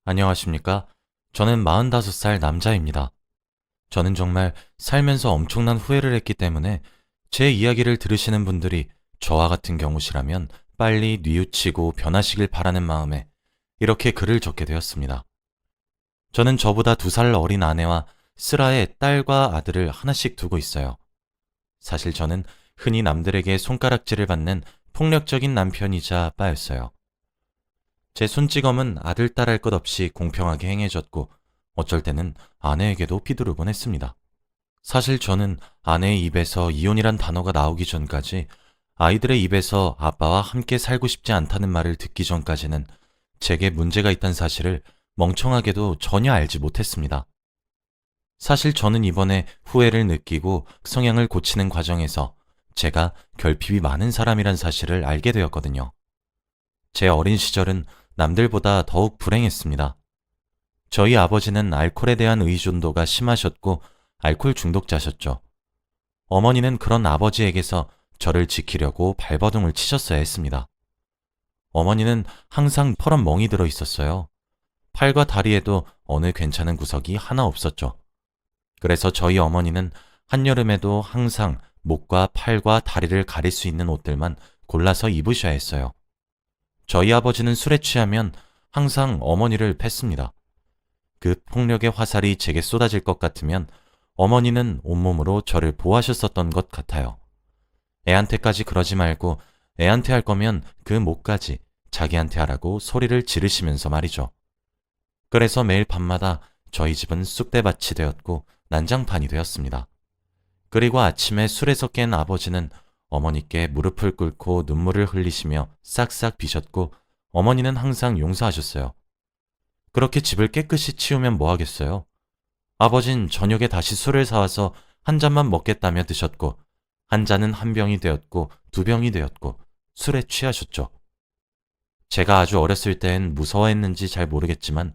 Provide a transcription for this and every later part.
안녕하십니까? 저는 45살 남자입니다. 저는 정말 살면서 엄청난 후회를 했기 때문에 제 이야기를 들으시는 분들이 저와 같은 경우시라면 빨리 뉘우치고 변하시길 바라는 마음에 이렇게 글을 적게 되었습니다. 저는 저보다 2살 어린 아내와 슬아의 딸과 아들을 하나씩 두고 있어요. 사실 저는 흔히 남들에게 손가락질을 받는 폭력적인 남편이자 빠였어요. 제 손찌검은 아들, 딸 할 것 없이 공평하게 행해졌고 어쩔 때는 아내에게도 휘두르곤 했습니다. 사실 저는 아내의 입에서 이혼이란 단어가 나오기 전까지 아이들의 입에서 아빠와 함께 살고 싶지 않다는 말을 듣기 전까지는 제게 문제가 있다는 사실을 멍청하게도 전혀 알지 못했습니다. 사실 저는 이번에 후회를 느끼고 성향을 고치는 과정에서 제가 결핍이 많은 사람이란 사실을 알게 되었거든요. 제 어린 시절은 남들보다 더욱 불행했습니다. 저희 아버지는 알코올에 대한 의존도가 심하셨고 알코올 중독자셨죠. 어머니는 그런 아버지에게서 저를 지키려고 발버둥을 치셨어야 했습니다. 어머니는 항상 펄은 멍이 들어 있었어요. 팔과 다리에도 어느 괜찮은 구석이 하나 없었죠. 그래서 저희 어머니는 한여름에도 항상 목과 팔과 다리를 가릴 수 있는 옷들만 골라서 입으셔야 했어요. 저희 아버지는 술에 취하면 항상 어머니를 팼습니다. 그 폭력의 화살이 제게 쏟아질 것 같으면 어머니는 온몸으로 저를 보호하셨었던 것 같아요. 애한테까지 그러지 말고 애한테 할 거면 그 목까지 자기한테 하라고 소리를 지르시면서 말이죠. 그래서 매일 밤마다 저희 집은 쑥대밭이 되었고 난장판이 되었습니다. 그리고 아침에 술에서 깬 아버지는 어머니께 무릎을 꿇고 눈물을 흘리시며 싹싹 비셨고 어머니는 항상 용서하셨어요. 그렇게 집을 깨끗이 치우면 뭐 하겠어요? 아버진 저녁에 다시 술을 사와서 한 잔만 먹겠다며 드셨고 한 잔은 한 병이 되었고 2병이 되었고 술에 취하셨죠. 제가 아주 어렸을 땐 무서워했는지 잘 모르겠지만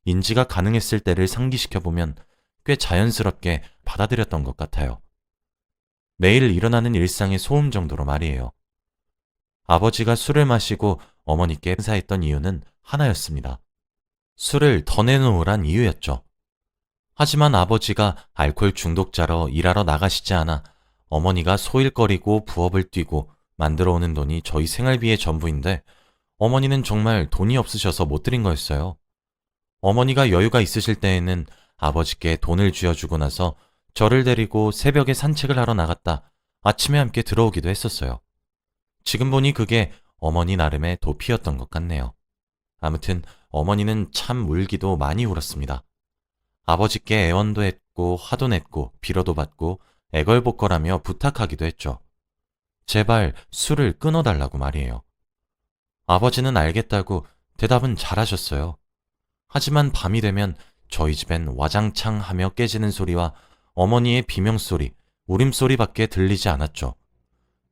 인지가 가능했을 때를 상기시켜보면 꽤 자연스럽게 받아들였던 것 같아요. 매일 일어나는 일상의 소음 정도로 말이에요. 아버지가 술을 마시고 어머니께 행사했던 이유는 하나였습니다. 술을 더 내놓으란 이유였죠. 하지만 아버지가 알코올 중독자로 일하러 나가시지 않아 어머니가 소일거리고 부업을 뛰고 만들어 오는 돈이 저희 생활비의 전부인데 어머니는 정말 돈이 없으셔서 못 드린 거였어요. 어머니가 여유가 있으실 때에는 아버지께 돈을 쥐어주고 나서 저를 데리고 새벽에 산책을 하러 나갔다 아침에 함께 들어오기도 했었어요. 지금 보니 그게 어머니 나름의 도피였던 것 같네요. 아무튼 어머니는 참 울기도 많이 울었습니다. 아버지께 애원도 했고 화도 냈고 빌어도 받고 애걸복걸하며 부탁하기도 했죠. 제발 술을 끊어달라고 말이에요. 아버지는 알겠다고 대답은 잘하셨어요. 하지만 밤이 되면 저희 집엔 와장창 하며 깨지는 소리와 어머니의 비명소리, 울음소리밖에 들리지 않았죠.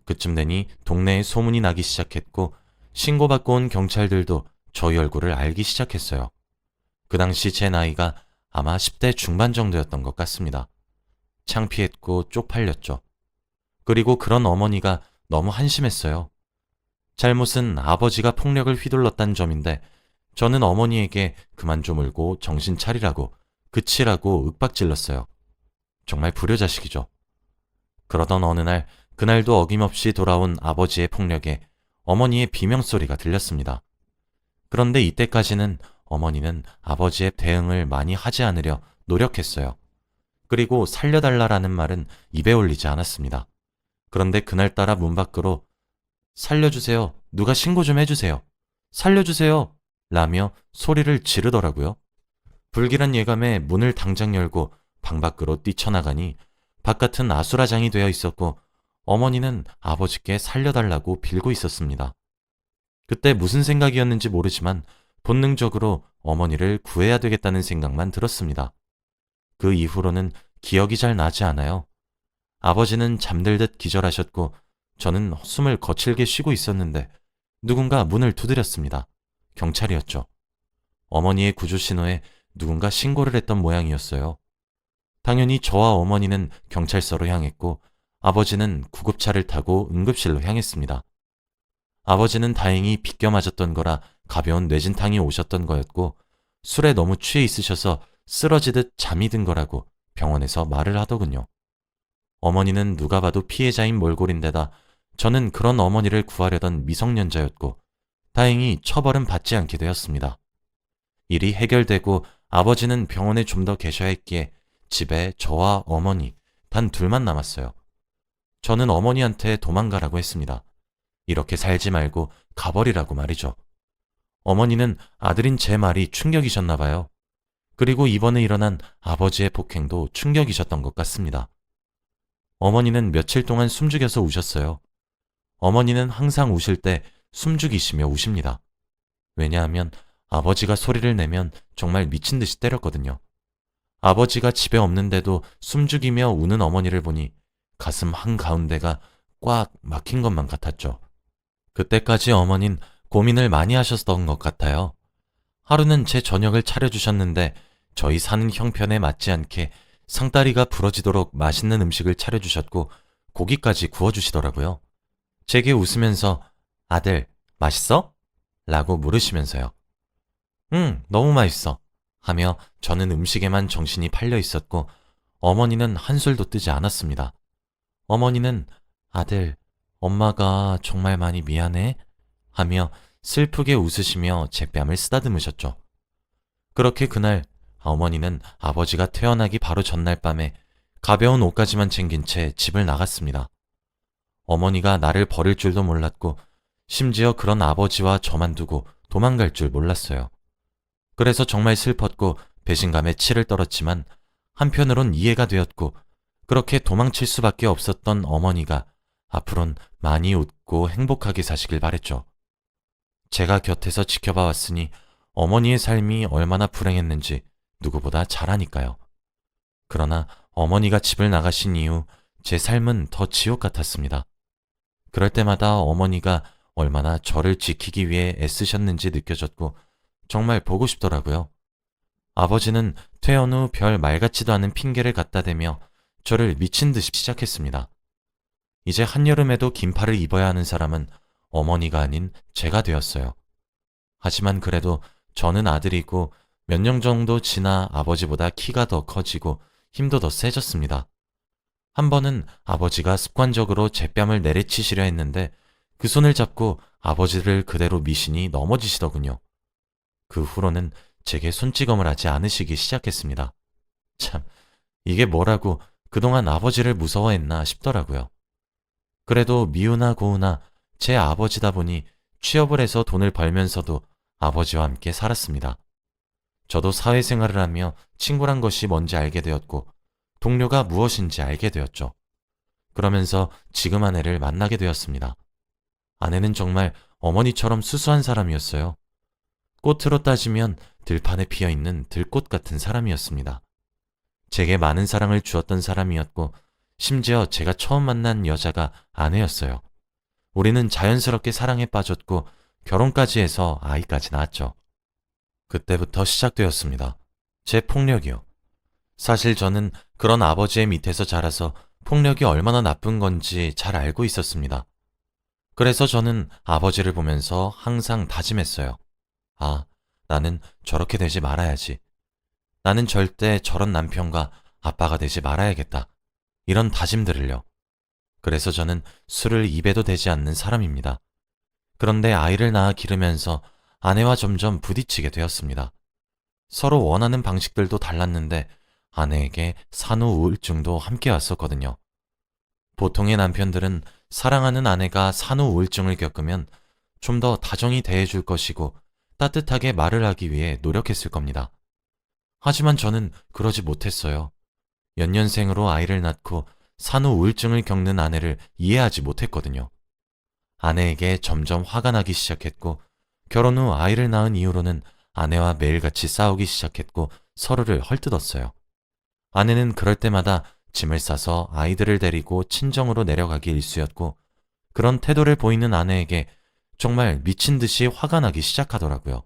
그쯤 되니 동네에 소문이 나기 시작했고 신고받고 온 경찰들도 저희 얼굴을 알기 시작했어요. 그 당시 제 나이가 아마 10대 중반 정도였던 것 같습니다. 창피했고 쪽팔렸죠. 그리고 그런 어머니가 너무 한심했어요. 잘못은 아버지가 폭력을 휘둘렀다는 점인데 저는 어머니에게 그만 좀 울고 정신 차리라고 그치라고 윽박질렀어요. 정말 불효자식이죠. 그러던 어느 날 그날도 어김없이 돌아온 아버지의 폭력에 어머니의 비명소리가 들렸습니다. 그런데 이때까지는 어머니는 아버지의 대응을 많이 하지 않으려 노력했어요. 그리고 살려달라라는 말은 입에 올리지 않았습니다. 그런데 그날따라 문 밖으로 살려주세요. 누가 신고 좀 해주세요. 살려주세요. 라며 소리를 지르더라고요. 불길한 예감에 문을 당장 열고 방 밖으로 뛰쳐나가니 바깥은 아수라장이 되어 있었고 어머니는 아버지께 살려달라고 빌고 있었습니다. 그때 무슨 생각이었는지 모르지만 본능적으로 어머니를 구해야 되겠다는 생각만 들었습니다. 그 이후로는 기억이 잘 나지 않아요. 아버지는 잠들듯 기절하셨고 저는 숨을 거칠게 쉬고 있었는데 누군가 문을 두드렸습니다. 경찰이었죠. 어머니의 구조 신호에 누군가 신고를 했던 모양이었어요. 당연히 저와 어머니는 경찰서로 향했고 아버지는 구급차를 타고 응급실로 향했습니다. 아버지는 다행히 비껴 맞았던 거라 가벼운 뇌진탕이 오셨던 거였고 술에 너무 취해 있으셔서 쓰러지듯 잠이 든 거라고 병원에서 말을 하더군요. 어머니는 누가 봐도 피해자인 몰골인데다 저는 그런 어머니를 구하려던 미성년자였고 다행히 처벌은 받지 않게 되었습니다. 일이 해결되고 아버지는 병원에 좀 더 계셔야 했기에 집에 저와 어머니 단 둘만 남았어요. 저는 어머니한테 도망가라고 했습니다. 이렇게 살지 말고 가버리라고 말이죠. 어머니는 아들인 제 말이 충격이셨나 봐요. 그리고 이번에 일어난 아버지의 폭행도 충격이셨던 것 같습니다. 어머니는 며칠 동안 숨죽여서 우셨어요. 어머니는 항상 우실 때 숨죽이시며 우십니다. 왜냐하면 아버지가 소리를 내면 정말 미친 듯이 때렸거든요. 아버지가 집에 없는데도 숨죽이며 우는 어머니를 보니 가슴 한가운데가 꽉 막힌 것만 같았죠. 그때까지 어머닌 고민을 많이 하셨던 것 같아요. 하루는 제 저녁을 차려주셨는데 저희 사는 형편에 맞지 않게 상다리가 부러지도록 맛있는 음식을 차려주셨고 고기까지 구워주시더라고요. 제게 웃으면서 아들, 맛있어? 라고 물으시면서요. 응, 너무 맛있어. 하며 저는 음식에만 정신이 팔려 있었고 어머니는 한술도 뜨지 않았습니다. 어머니는 아들, 엄마가 정말 많이 미안해? 하며 슬프게 웃으시며 제 뺨을 쓰다듬으셨죠. 그렇게 그날 어머니는 아버지가 태어나기 바로 전날 밤에 가벼운 옷가지만 챙긴 채 집을 나갔습니다. 어머니가 나를 버릴 줄도 몰랐고 심지어 그런 아버지와 저만 두고 도망갈 줄 몰랐어요. 그래서 정말 슬펐고 배신감에 치를 떨었지만 한편으론 이해가 되었고 그렇게 도망칠 수밖에 없었던 어머니가 앞으론 많이 웃고 행복하게 사시길 바랬죠. 제가 곁에서 지켜봐 왔으니 어머니의 삶이 얼마나 불행했는지 누구보다 잘 아니까요. 그러나 어머니가 집을 나가신 이후 제 삶은 더 지옥 같았습니다. 그럴 때마다 어머니가 얼마나 저를 지키기 위해 애쓰셨는지 느껴졌고 정말 보고 싶더라고요. 아버지는 퇴원 후 별 말 같지도 않은 핑계를 갖다 대며 저를 미친 듯이 시작했습니다. 이제 한여름에도 긴팔을 입어야 하는 사람은 어머니가 아닌 제가 되었어요. 하지만 그래도 저는 아들이고 몇 년 정도 지나 아버지보다 키가 더 커지고 힘도 더 세졌습니다. 한 번은 아버지가 습관적으로 제 뺨을 내리치시려 했는데 그 손을 잡고 아버지를 그대로 미시니 넘어지시더군요. 그 후로는 제게 손찌검을 하지 않으시기 시작했습니다. 참, 이게 뭐라고 그동안 아버지를 무서워했나 싶더라고요. 그래도 미우나 고우나 제 아버지다 보니 취업을 해서 돈을 벌면서도 아버지와 함께 살았습니다. 저도 사회생활을 하며 친구란 것이 뭔지 알게 되었고 동료가 무엇인지 알게 되었죠. 그러면서 지금 아내를 만나게 되었습니다. 아내는 정말 어머니처럼 수수한 사람이었어요. 꽃으로 따지면 들판에 피어있는 들꽃 같은 사람이었습니다. 제게 많은 사랑을 주었던 사람이었고 심지어 제가 처음 만난 여자가 아내였어요. 우리는 자연스럽게 사랑에 빠졌고 결혼까지 해서 아이까지 낳았죠. 그때부터 시작되었습니다. 제 폭력이요. 사실 저는 그런 아버지의 밑에서 자라서 폭력이 얼마나 나쁜 건지 잘 알고 있었습니다. 그래서 저는 아버지를 보면서 항상 다짐했어요. 아, 나는 저렇게 되지 말아야지. 나는 절대 저런 남편과 아빠가 되지 말아야겠다. 이런 다짐들을요. 그래서 저는 술을 입에도 대지 않는 사람입니다. 그런데 아이를 낳아 기르면서 아내와 점점 부딪히게 되었습니다. 서로 원하는 방식들도 달랐는데 아내에게 산후 우울증도 함께 왔었거든요. 보통의 남편들은 사랑하는 아내가 산후 우울증을 겪으면 좀 더 다정히 대해줄 것이고 따뜻하게 말을 하기 위해 노력했을 겁니다. 하지만 저는 그러지 못했어요. 연년생으로 아이를 낳고 산후 우울증을 겪는 아내를 이해하지 못했거든요. 아내에게 점점 화가 나기 시작했고 결혼 후 아이를 낳은 이후로는 아내와 매일같이 싸우기 시작했고 서로를 헐뜯었어요. 아내는 그럴 때마다 짐을 싸서 아이들을 데리고 친정으로 내려가기 일쑤였고 그런 태도를 보이는 아내에게 정말 미친 듯이 화가 나기 시작하더라고요.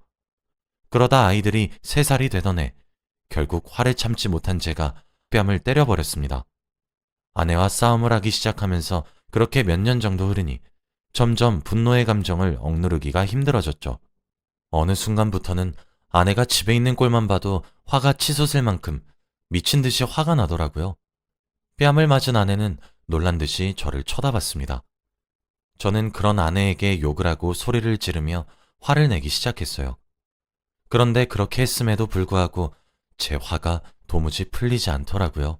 그러다 아이들이 3살이 되던 해 결국 화를 참지 못한 제가 뺨을 때려버렸습니다. 아내와 싸움을 하기 시작하면서 그렇게 몇 년 정도 흐르니 점점 분노의 감정을 억누르기가 힘들어졌죠. 어느 순간부터는 아내가 집에 있는 꼴만 봐도 화가 치솟을 만큼 미친 듯이 화가 나더라고요. 뺨을 맞은 아내는 놀란 듯이 저를 쳐다봤습니다. 저는 그런 아내에게 욕을 하고 소리를 지르며 화를 내기 시작했어요. 그런데 그렇게 했음에도 불구하고 제 화가 도무지 풀리지 않더라고요.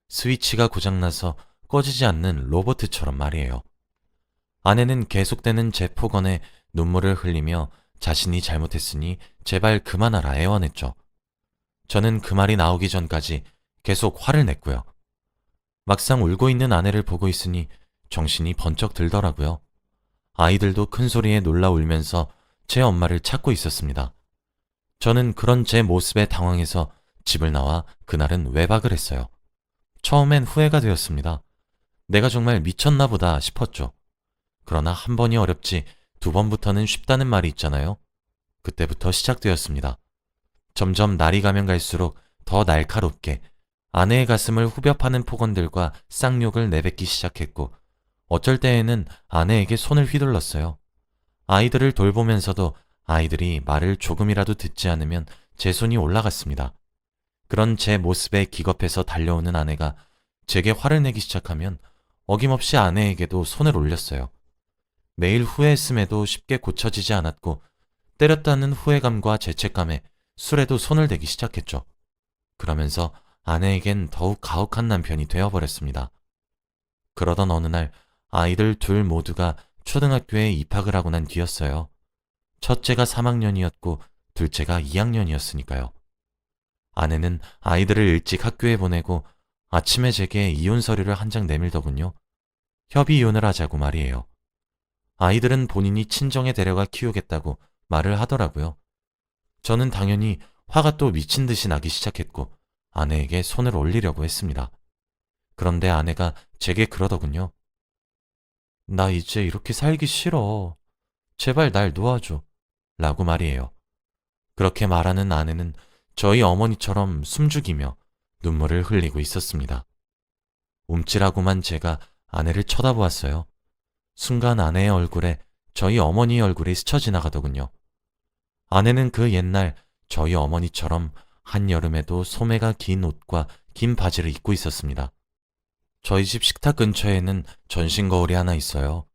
스위치가 고장나서 꺼지지 않는 로봇처럼 말이에요. 아내는 계속되는 제 폭언에 눈물을 흘리며 자신이 잘못했으니 제발 그만하라 애원했죠. 저는 그 말이 나오기 전까지 계속 화를 냈고요. 막상 울고 있는 아내를 보고 있으니 정신이 번쩍 들더라고요. 아이들도 큰 소리에 놀라 울면서 제 엄마를 찾고 있었습니다. 저는 그런 제 모습에 당황해서 집을 나와 그날은 외박을 했어요. 처음엔 후회가 되었습니다. 내가 정말 미쳤나 보다 싶었죠. 그러나 한 번이 어렵지 두 번부터는 쉽다는 말이 있잖아요. 그때부터 시작되었습니다. 점점 날이 가면 갈수록 더 날카롭게 아내의 가슴을 후벼 파는 폭언들과 쌍욕을 내뱉기 시작했고 어쩔 때에는 아내에게 손을 휘둘렀어요. 아이들을 돌보면서도 아이들이 말을 조금이라도 듣지 않으면 제 손이 올라갔습니다. 그런 제 모습에 기겁해서 달려오는 아내가 제게 화를 내기 시작하면 어김없이 아내에게도 손을 올렸어요. 매일 후회했음에도 쉽게 고쳐지지 않았고 때렸다는 후회감과 죄책감에 술에도 손을 대기 시작했죠. 그러면서 아내에겐 더욱 가혹한 남편이 되어버렸습니다. 그러던 어느 날 아이들 둘 모두가 초등학교에 입학을 하고 난 뒤였어요. 첫째가 3학년이었고 둘째가 2학년이었으니까요. 아내는 아이들을 일찍 학교에 보내고 아침에 제게 이혼 서류를 한 장 내밀더군요. 협의 이혼을 하자고 말이에요. 아이들은 본인이 친정에 데려가 키우겠다고 말을 하더라고요. 저는 당연히 화가 또 미친 듯이 나기 시작했고 아내에게 손을 올리려고 했습니다. 그런데 아내가 제게 그러더군요. 나 이제 이렇게 살기 싫어. 제발 날 놓아줘. 라고 말이에요. 그렇게 말하는 아내는 저희 어머니처럼 숨죽이며 눈물을 흘리고 있었습니다. 움찔하고만 제가 아내를 쳐다보았어요. 순간 아내의 얼굴에 저희 어머니의 얼굴이 스쳐 지나가더군요. 아내는 그 옛날 저희 어머니처럼 한여름에도 소매가 긴 옷과 긴 바지를 입고 있었습니다. 저희 집 식탁 근처에는 전신 거울이 하나 있어요.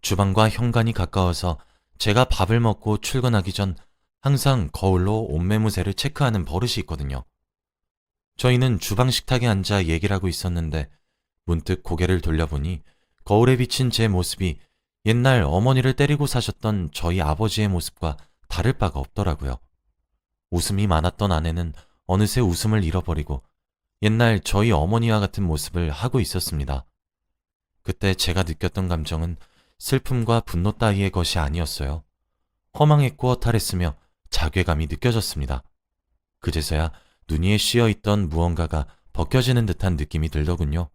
주방과 현관이 가까워서 제가 밥을 먹고 출근하기 전 항상 거울로 옷매무새를 체크하는 버릇이 있거든요. 저희는 주방 식탁에 앉아 얘기를 하고 있었는데 문득 고개를 돌려보니 거울에 비친 제 모습이 옛날 어머니를 때리고 사셨던 저희 아버지의 모습과 다를 바가 없더라고요. 웃음이 많았던 아내는 어느새 웃음을 잃어버리고 옛날 저희 어머니와 같은 모습을 하고 있었습니다. 그때 제가 느꼈던 감정은 슬픔과 분노 따위의 것이 아니었어요. 허망했고 허탈했으며 자괴감이 느껴졌습니다. 그제서야 눈 위에 씌어있던 무언가가 벗겨지는 듯한 느낌이 들더군요.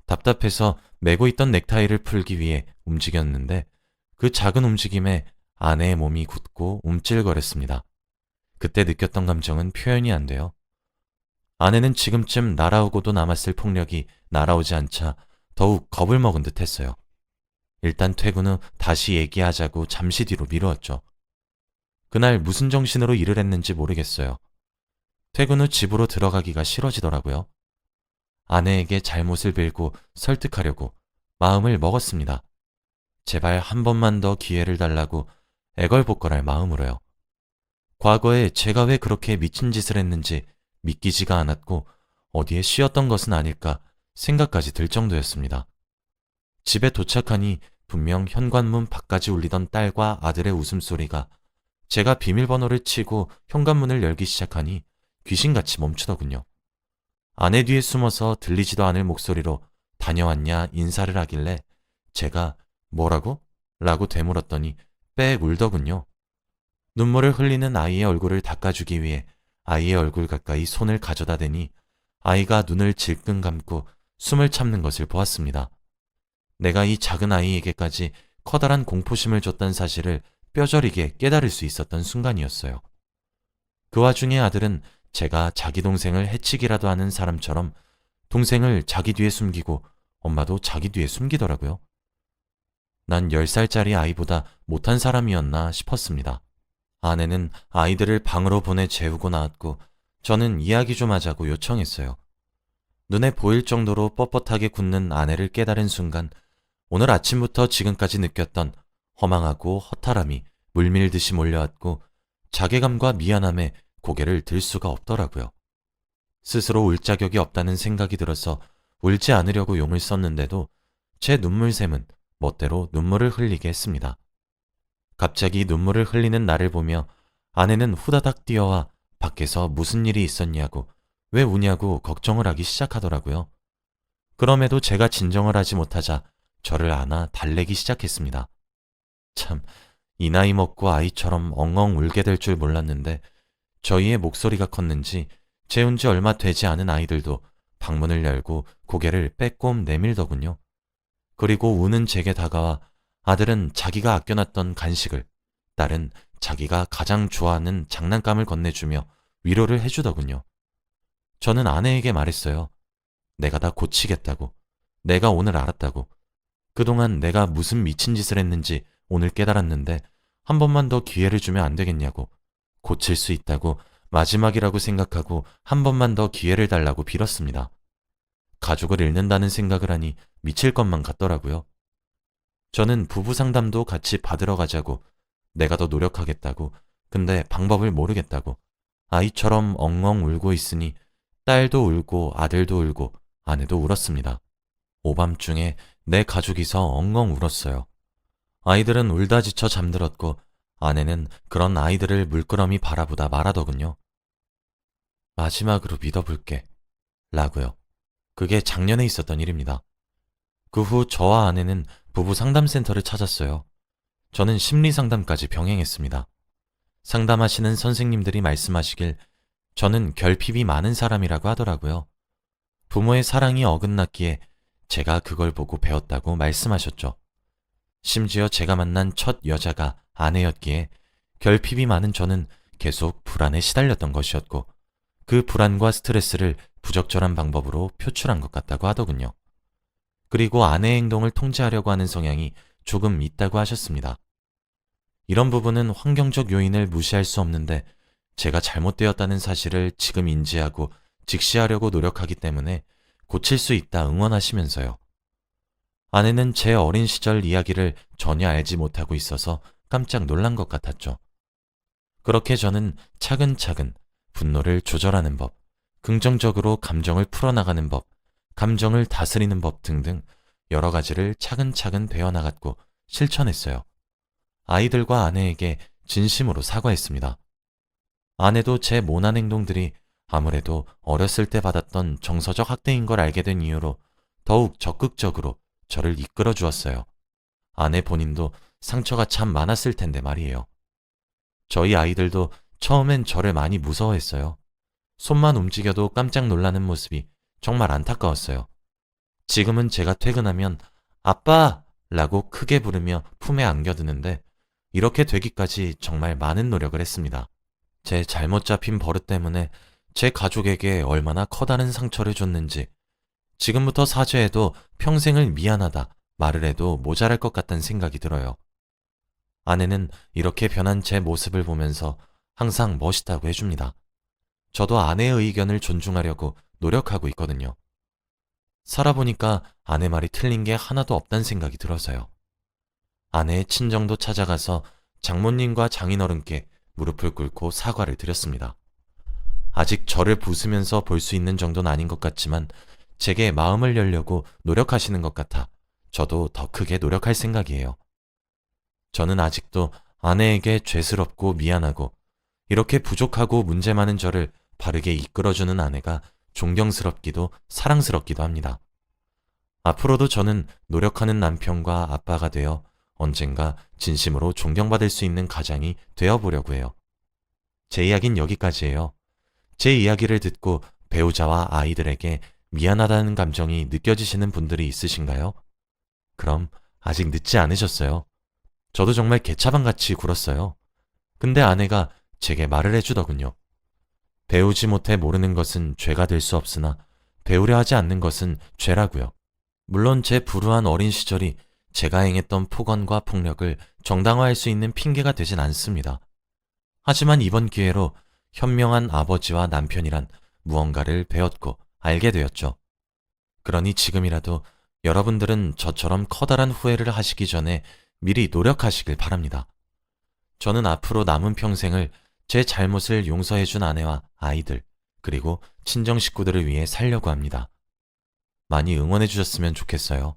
답답해서 메고 있던 넥타이를 풀기 위해 움직였는데 그 작은 움직임에 아내의 몸이 굳고 움찔거렸습니다. 그때 느꼈던 감정은 표현이 안 돼요. 아내는 지금쯤 날아오고도 남았을 폭력이 날아오지 않자 더욱 겁을 먹은 듯 했어요. 일단 퇴근 후 다시 얘기하자고 잠시 뒤로 미루었죠. 그날 무슨 정신으로 일을 했는지 모르겠어요. 퇴근 후 집으로 들어가기가 싫어지더라고요. 아내에게 잘못을 빌고 설득하려고 마음을 먹었습니다. 제발 한 번만 더 기회를 달라고 애걸복걸할 마음으로요. 과거에 제가 왜 그렇게 미친 짓을 했는지 믿기지가 않았고 어디에 씌었던 것은 아닐까 생각까지 들 정도였습니다. 집에 도착하니 분명 현관문 밖까지 울리던 딸과 아들의 웃음소리가 제가 비밀번호를 치고 현관문을 열기 시작하니 귀신같이 멈추더군요. 아내 뒤에 숨어서 들리지도 않을 목소리로 다녀왔냐 인사를 하길래 제가 뭐라고? 라고 되물었더니 빽 울더군요. 눈물을 흘리는 아이의 얼굴을 닦아주기 위해 아이의 얼굴 가까이 손을 가져다 대니 아이가 눈을 질끈 감고 숨을 참는 것을 보았습니다. 내가 이 작은 아이에게까지 커다란 공포심을 줬던 사실을 뼈저리게 깨달을 수 있었던 순간이었어요. 그 와중에 아들은 제가 자기 동생을 해치기라도 하는 사람처럼 동생을 자기 뒤에 숨기고 엄마도 자기 뒤에 숨기더라고요. 난 10살짜리 아이보다 못한 사람이었나 싶었습니다. 아내는 아이들을 방으로 보내 재우고 나왔고 저는 이야기 좀 하자고 요청했어요. 눈에 보일 정도로 뻣뻣하게 굳는 아내를 깨달은 순간 오늘 아침부터 지금까지 느꼈던 허망하고 허탈함이 물밀듯이 몰려왔고 자괴감과 미안함에 고개를 들 수가 없더라고요. 스스로 울 자격이 없다는 생각이 들어서 울지 않으려고 용을 썼는데도 제 눈물샘은 멋대로 눈물을 흘리게 했습니다. 갑자기 눈물을 흘리는 나를 보며 아내는 후다닥 뛰어와 밖에서 무슨 일이 있었냐고 왜 우냐고 걱정을 하기 시작하더라고요. 그럼에도 제가 진정을 하지 못하자 저를 안아 달래기 시작했습니다. 참, 이 나이 먹고 아이처럼 엉엉 울게 될 줄 몰랐는데 저희의 목소리가 컸는지 재운 지 얼마 되지 않은 아이들도 방문을 열고 고개를 빼꼼 내밀더군요. 그리고 우는 제게 다가와 아들은 자기가 아껴놨던 간식을, 딸은 자기가 가장 좋아하는 장난감을 건네주며 위로를 해주더군요. 저는 아내에게 말했어요. 내가 다 고치겠다고. 내가 오늘 알았다고. 그동안 내가 무슨 미친 짓을 했는지 오늘 깨달았는데 한 번만 더 기회를 주면 안 되겠냐고. 고칠 수 있다고 마지막이라고 생각하고 한 번만 더 기회를 달라고 빌었습니다. 가족을 잃는다는 생각을 하니 미칠 것만 같더라고요. 저는 부부 상담도 같이 받으러 가자고, 내가 더 노력하겠다고, 근데 방법을 모르겠다고, 아이처럼 엉엉 울고 있으니 딸도 울고 아들도 울고 아내도 울었습니다. 오밤중에 내 가족이서 엉엉 울었어요. 아이들은 울다 지쳐 잠들었고 아내는 그런 아이들을 물끄러미 바라보다 말하더군요. 마지막으로 믿어볼게. 라고요. 그게 작년에 있었던 일입니다. 그 후 저와 아내는 부부 상담센터를 찾았어요. 저는 심리 상담까지 병행했습니다. 상담하시는 선생님들이 말씀하시길 저는 결핍이 많은 사람이라고 하더라고요. 부모의 사랑이 어긋났기에 제가 그걸 보고 배웠다고 말씀하셨죠. 심지어 제가 만난 첫 여자가 아내였기에 결핍이 많은 저는 계속 불안에 시달렸던 것이었고 그 불안과 스트레스를 부적절한 방법으로 표출한 것 같다고 하더군요. 그리고 아내의 행동을 통제하려고 하는 성향이 조금 있다고 하셨습니다. 이런 부분은 환경적 요인을 무시할 수 없는데 제가 잘못되었다는 사실을 지금 인지하고 직시하려고 노력하기 때문에 고칠 수 있다 응원하시면서요. 아내는 제 어린 시절 이야기를 전혀 알지 못하고 있어서 깜짝 놀란 것 같았죠. 그렇게 저는 차근차근 분노를 조절하는 법, 긍정적으로 감정을 풀어나가는 법, 감정을 다스리는 법 등등 여러 가지를 차근차근 배워나갔고 실천했어요. 아이들과 아내에게 진심으로 사과했습니다. 아내도 제 모난 행동들이 아무래도 어렸을 때 받았던 정서적 학대인 걸 알게 된 이유로 더욱 적극적으로 저를 이끌어 주었어요. 아내 본인도 상처가 참 많았을 텐데 말이에요. 저희 아이들도 처음엔 저를 많이 무서워했어요. 손만 움직여도 깜짝 놀라는 모습이 정말 안타까웠어요. 지금은 제가 퇴근하면 아빠! 라고 크게 부르며 품에 안겨드는데 이렇게 되기까지 정말 많은 노력을 했습니다. 제 잘못 잡힌 버릇 때문에 제 가족에게 얼마나 커다란 상처를 줬는지 지금부터 사죄해도 평생을 미안하다 말을 해도 모자랄 것 같다는 생각이 들어요. 아내는 이렇게 변한 제 모습을 보면서 항상 멋있다고 해줍니다. 저도 아내의 의견을 존중하려고 노력하고 있거든요. 살아보니까 아내 말이 틀린 게 하나도 없다는 생각이 들어서요. 아내의 친정도 찾아가서 장모님과 장인어른께 무릎을 꿇고 사과를 드렸습니다. 아직 저를 부수면서 볼 수 있는 정도는 아닌 것 같지만 제게 마음을 열려고 노력하시는 것 같아 저도 더 크게 노력할 생각이에요. 저는 아직도 아내에게 죄스럽고 미안하고 이렇게 부족하고 문제 많은 저를 바르게 이끌어주는 아내가 존경스럽기도 사랑스럽기도 합니다. 앞으로도 저는 노력하는 남편과 아빠가 되어 언젠가 진심으로 존경받을 수 있는 가장이 되어보려고 해요. 제 이야기는 여기까지예요. 제 이야기를 듣고 배우자와 아이들에게 미안하다는 감정이 느껴지시는 분들이 있으신가요? 그럼 아직 늦지 않으셨어요. 저도 정말 개차반같이 굴었어요. 근데 아내가 제게 말을 해주더군요. 배우지 못해 모르는 것은 죄가 될 수 없으나 배우려 하지 않는 것은 죄라고요. 물론 제 불우한 어린 시절이 제가 행했던 폭언과 폭력을 정당화할 수 있는 핑계가 되진 않습니다. 하지만 이번 기회로 현명한 아버지와 남편이란 무언가를 배웠고 알게 되었죠. 그러니 지금이라도 여러분들은 저처럼 커다란 후회를 하시기 전에 미리 노력하시길 바랍니다. 저는 앞으로 남은 평생을 제 잘못을 용서해준 아내와 아이들, 그리고 친정 식구들을 위해 살려고 합니다. 많이 응원해 주셨으면 좋겠어요.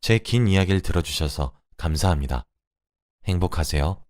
제 긴 이야기를 들어주셔서 감사합니다. 행복하세요.